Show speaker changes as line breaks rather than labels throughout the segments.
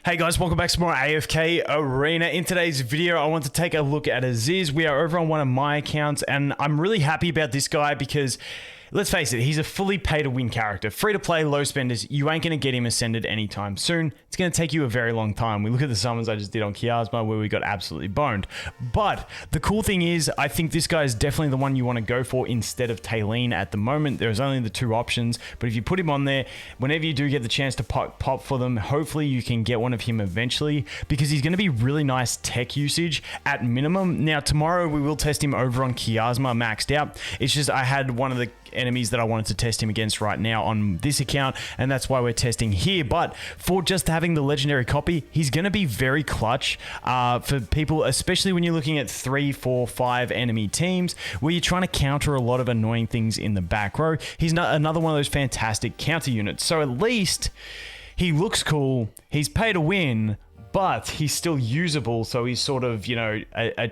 Hey guys, welcome back to more AFK Arena. In today's video, I want to take a look at Ezizh. We are over on one of my accounts, and I'm really happy about this guy because, let's face it, he's a fully pay-to-win character. Free-to-play, low spenders, you ain't going to get him ascended anytime soon. It's going to take you a very long time. We look at the summons I just did on Chiasma where we got absolutely boned. But the cool thing is, I think this guy is definitely the one you want to go for instead of Talene at the moment. There's only the two options, but if you put him on there, whenever you do get the chance to pop for them, hopefully you can get one of him eventually because he's going to be really nice tech usage at minimum. Now, tomorrow we will test him over on Chiasma maxed out. It's just I had one of the enemies that I wanted to test him against right now on this account, and that's why we're testing here. But for just having the legendary copy, he's going to be very clutch for people, especially when you're looking at 3, 4, 5 enemy teams where you're trying to counter a lot of annoying things in the back row. He's not another one of those fantastic counter units, so at least he looks cool, he's pay to win, but he's still usable, so he's sort of, you know, a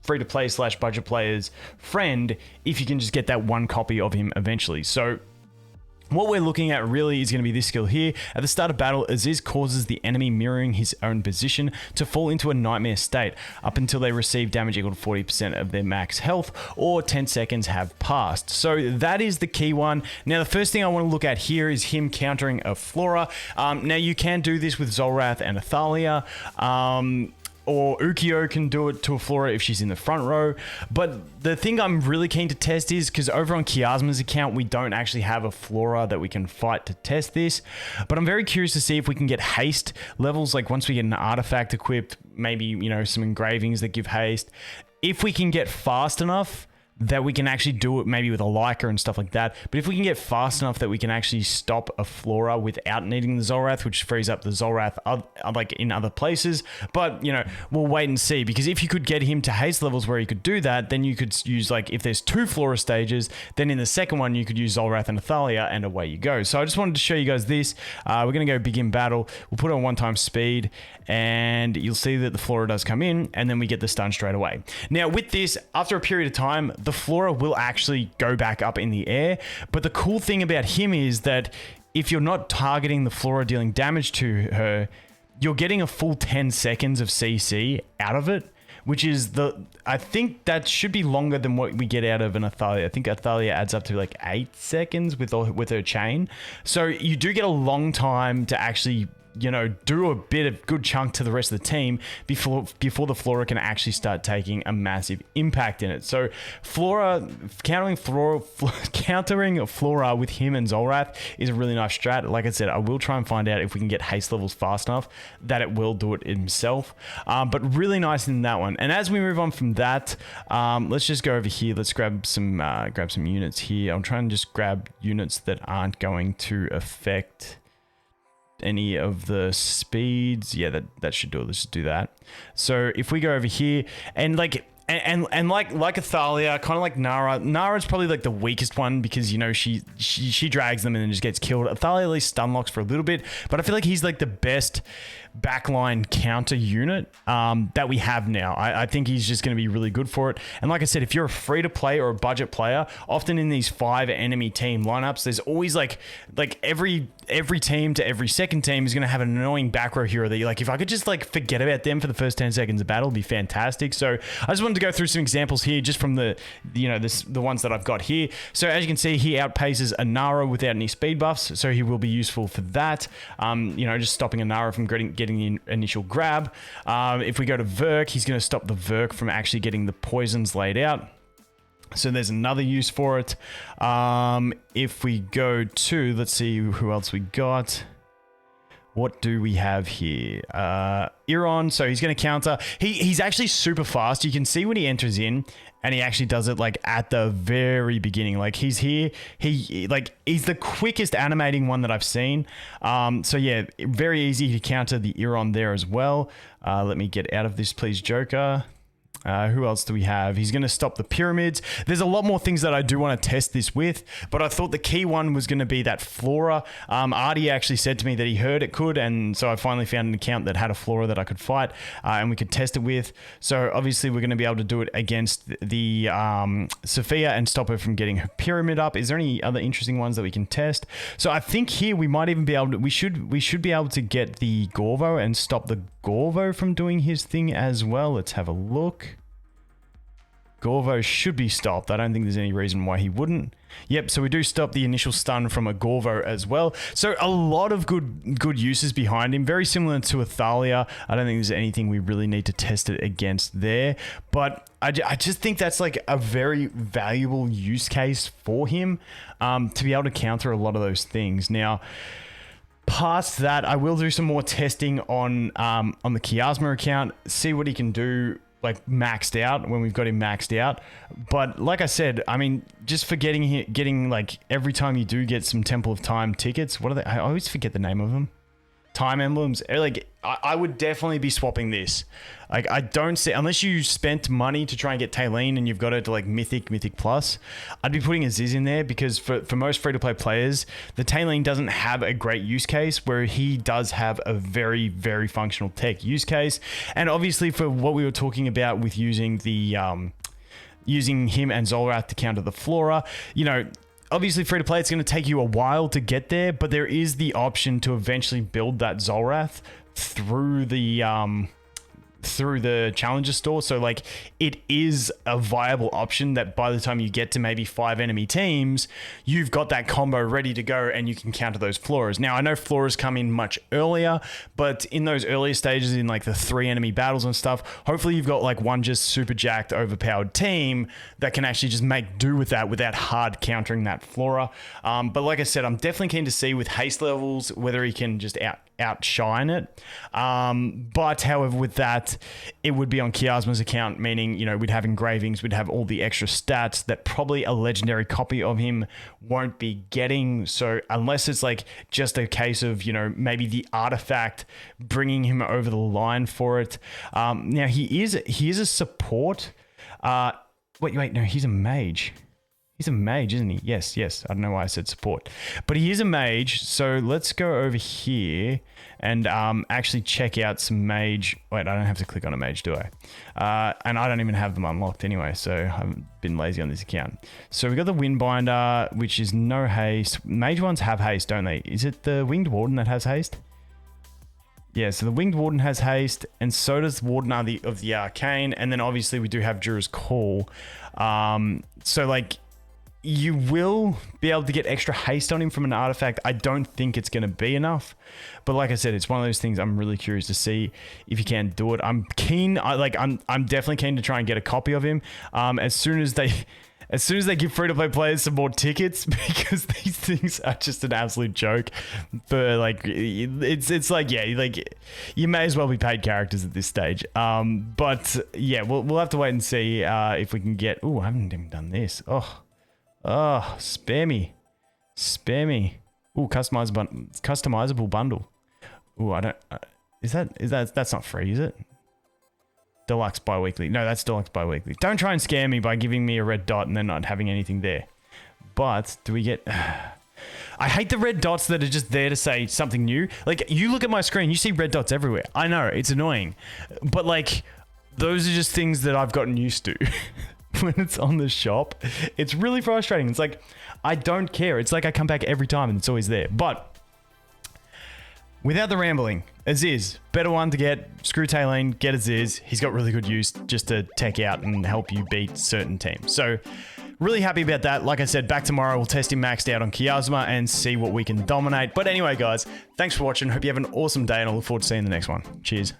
free-to-play / budget player's friend if you can just get that one copy of him eventually. So what we're looking at really is going to be this skill here. At the start of battle, Ezizh causes the enemy mirroring his own position to fall into a nightmare state up until they receive damage equal to 40% of their max health or 10 seconds have passed. So that is the key one. Now, the first thing I want to look at here is him countering a Flora. Now, you can do this with Zolrath and Athalia. Or Ukio can do it to a Flora if she's in the front row. But the thing I'm really keen to test is, because over on Chiasma's account, we don't actually have a Flora that we can fight to test this. But I'm very curious to see if we can get haste levels, like once we get an artifact equipped, maybe, you know, some engravings that give haste. If we can get fast enough that we can actually do it maybe with a Leica and stuff like that. But if we can get fast enough that we can actually stop a Flora without needing the Zolrath, which frees up the Zolrath like in other places. But, you know, we'll wait and see, because if you could get him to haste levels where he could do that, then you could use, like, if there's 2 Flora stages, then in the second one you could use Zolrath and Athalia, and away you go. So I just wanted to show you guys this. We're going to go begin battle. We'll put it on 1x speed, and you'll see that the Flora does come in, and then we get the stun straight away. Now, with this, after a period of time, the Flora will actually go back up in the air. But the cool thing about him is that if you're not targeting the Flora dealing damage to her, you're getting a full 10 seconds of CC out of it, which is I think that should be longer than what we get out of an Athalia. I think Athalia adds up to like 8 seconds with her chain. So you do get a long time to actually, you know, do a bit of good chunk to the rest of the team before the Flora can actually start taking a massive impact in it. So countering Flora with him and Zolrath is a really nice strat. Like I said, I will try and find out if we can get haste levels fast enough that it will do it himself. But really nice in that one. And as we move on from that, let's just go over here. Let's grab some units here. I'm trying to just grab units that aren't going to affect any of the speeds. Yeah, that should do it. Let's just do that. So if we go over here and like Athalia, kind of like Nara's probably like the weakest one because, you know, she drags them and then just gets killed. Athalia at least stun locks for a little bit, but I feel like he's like the best backline counter unit that we have now. I think he's just going to be really good for it. And like I said, if you're a free to play or a budget player, often in these 5 enemy team lineups, there's always like every team to every second team is going to have an annoying back row hero that you're like, if I could just like forget about them for the first 10 seconds of battle, it'd be fantastic. So I just wanted to go through some examples here just from the ones that I've got here. So as you can see, he outpaces a Nara without any speed buffs, so he will be useful for that. You know, just stopping a Nara from getting the initial grab. If we go to Verk, he's going to stop the Verk from actually getting the poisons laid out. So there's another use for it. If we go to, let's see who else we got. What do we have here? Iron, so he's going to counter. He's actually super fast. You can see when he enters in, and he actually does it like at the very beginning. Like he's here, he's the quickest animating one that I've seen. So yeah, very easy to counter the Iron there as well. Let me get out of this, please, Joker. Who else do we have? He's going to stop the pyramids. There's a lot more things that I do want to test this with, but I thought the key one was going to be that flora. Artie actually said to me that he heard it could, and so I finally found an account that had a flora that I could fight, and we could test it with. So obviously we're going to be able to do it against the Sophia and stop her from getting her pyramid up. Is there any other interesting ones that we can test? So I think here we might even be able to, we should be able to get the Gorvo and stop the Gorvo from doing his thing as well. Let's have a look. Gorvo should be stopped. I don't think there's any reason why he wouldn't. Yep, so we do stop the initial stun from a Gorvo as well. So a lot of good uses behind him. Very similar to Athalia. I don't think there's anything we really need to test it against there. But I just think that's like a very valuable use case for him to be able to counter a lot of those things. Now, past that, I will do some more testing on the Chiasma account, see what he can do, like maxed out when we've got him maxed out. But like I said, I mean, just for getting like every time you do get some Temple of Time tickets, what are they? I always forget the name of them. Time emblems. Like I would definitely be swapping this. Like I don't see, unless you spent money to try and get Talene and you've got it to like Mythic Plus, I'd be putting Ezizh in there because for most free-to-play players, the Talene doesn't have a great use case where he does have a very, very functional tech use case. And obviously for what we were talking about with using the using him and Zolrath to counter the flora, you know, obviously, free to play, it's going to take you a while to get there, but there is the option to eventually build that Zolrath through the challenger store. So like it is a viable option that by the time you get to maybe 5 enemy teams, you've got that combo ready to go and you can counter those floras. Now I know floras come in much earlier, but in those earlier stages, in like the 3 enemy battles and stuff, hopefully you've got like one just super jacked overpowered team that can actually just make do with that without hard countering that flora. But like I said, I'm definitely keen to see with haste levels whether he can just outshine it. But however, with that, it would be on Chiasma's account, meaning, you know, we'd have engravings, we'd have all the extra stats that probably a legendary copy of him won't be getting. So unless it's like just a case of, you know, maybe the artifact bringing him over the line for it. Now he is a support. Wait, no, he's a mage. He's a mage, isn't he? Yes. I don't know why I said support. But he is a mage, so let's go over here and actually check out some mage. Wait, I don't have to click on a mage, do I? And I don't even have them unlocked anyway, so I haven't been lazy on this account. So we've got the Windbinder, which is no haste. Mage ones have haste, don't they? Is it the Winged Warden that has haste? Yeah, so the Winged Warden has haste, and so does Warden of the Arcane, and then obviously we do have Jura's Call. So like, you will be able to get extra haste on him from an artifact. I don't think it's going to be enough, but like I said, it's one of those things I'm really curious to see if you can do it. I'm keen. I'm definitely keen to try and get a copy of him. As soon as they give free-to-play players some more tickets, because these things are just an absolute joke. But like, it's like, yeah, like you may as well be paid characters at this stage. But yeah, we'll have to wait and see if we can get. Oh, I haven't even done this. Oh, spare me. Oh, customizable bundle. Oh, I don't. That's not free, is it? Deluxe bi-weekly. No, that's deluxe bi-weekly. Don't try and scare me by giving me a red dot and then not having anything there. But do we get? I hate the red dots that are just there to say something new. Like, you look at my screen, you see red dots everywhere. I know, it's annoying, but like, those are just things that I've gotten used to. When it's on the shop, it's really frustrating. It's like, I don't care. It's like I come back every time and it's always there. But without the rambling, Ezizh, better one to get. Screw Talene, get Ezizh. He's got really good use just to tech out and help you beat certain teams. So really happy about that. Like I said, back tomorrow, we'll test him maxed out on Chiasma and see what we can dominate. But anyway, guys, thanks for watching. Hope you have an awesome day and I look forward to seeing the next one. Cheers.